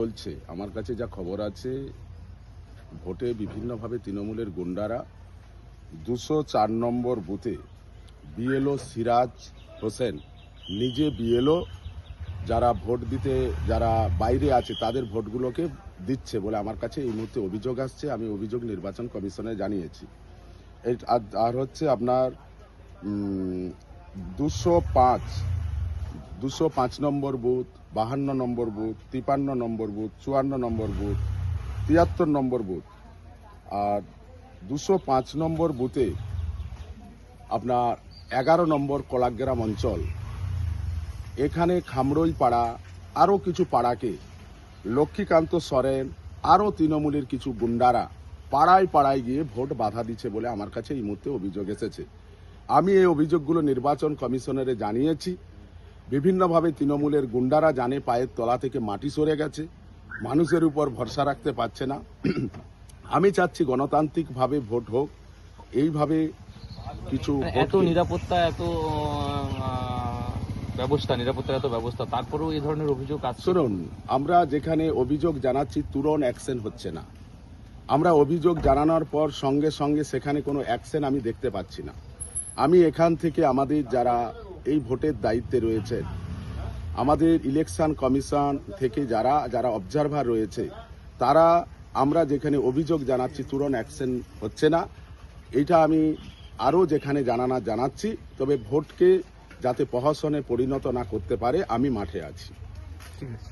বলছে আমার কাছে যা খবর আছে, ভোটে বিভিন্নভাবে তৃণমূলের গুন্ডারা 204 নম্বর বুথে বিএলও সিরাজ হোসেন নিজে বিএলও যারা ভোট দিতে যারা বাইরে আছে তাদের ভোটগুলোকে দিচ্ছে বলে আমার কাছে এই মুহূর্তে অভিযোগ আসছে। আমি অভিযোগ নির্বাচন কমিশনে জানিয়েছি। আর হচ্ছে আপনার 205 নম্বর বুথ, 52 নম্বর বুথ, 53 নম্বর বুথ, 54 নম্বর বুথ, 73 নম্বর বুথ। আর 205 নম্বর বুথে আপনার 11 নম্বর কলাগ্রাম অঞ্চল, এখানে খামরই পাড়া আরও কিছু পাড়াকে লক্ষ্মীকান্ত সরেন আরও তৃণমূলের কিছু গুন্ডারা পাড়ায় পাড়ায় গিয়ে ভোট বাধা দিচ্ছে বলে আমার কাছে এই মুহূর্তে অভিযোগ এসেছে। আমি এই অভিযোগগুলো নির্বাচন কমিশনারে জানিয়েছি। বিভিন্নভাবে তৃণমূলের গুন্ডারা জানে পায়ের তলা থেকে মাটি সরে গেছে, মানুষের উপর ভরসা রাখতে পারছে না। আমি চাচ্ছি গণতান্ত্রিকভাবে ভোট হোক। এইভাবে কিছু এত নিরাপত্তা এত ব্যবস্থা তারপরেও এই ধরনের অভিযোগ আসছে। শুনুন, আমরা যেখানে অভিযোগ জানাচ্ছি তুরন্ত অ্যাকশন হচ্ছে না। আমরা অভিযোগ জানানোর পর সঙ্গে সঙ্গে সেখানে কোনো অ্যাকশন আমি দেখতে পাচ্ছি না। আমি এখান থেকে আমাদের যারা এই ভোটের দায়িত্বে রয়েছেন, আমাদের ইলেকশন কমিশন থেকে যারা অবজারভার রয়েছে, তারা আমরা যেখানে অভিযোগ জানাচ্ছি তুরন্ত অ্যাকশন হচ্ছে না। এটা আমি আরও যেখানে জানাচ্ছি। তবে ভোটকে যাতে প্রহসনে পরিণত না করতে পারে আমি মাঠে আছি। ঠিক আছে।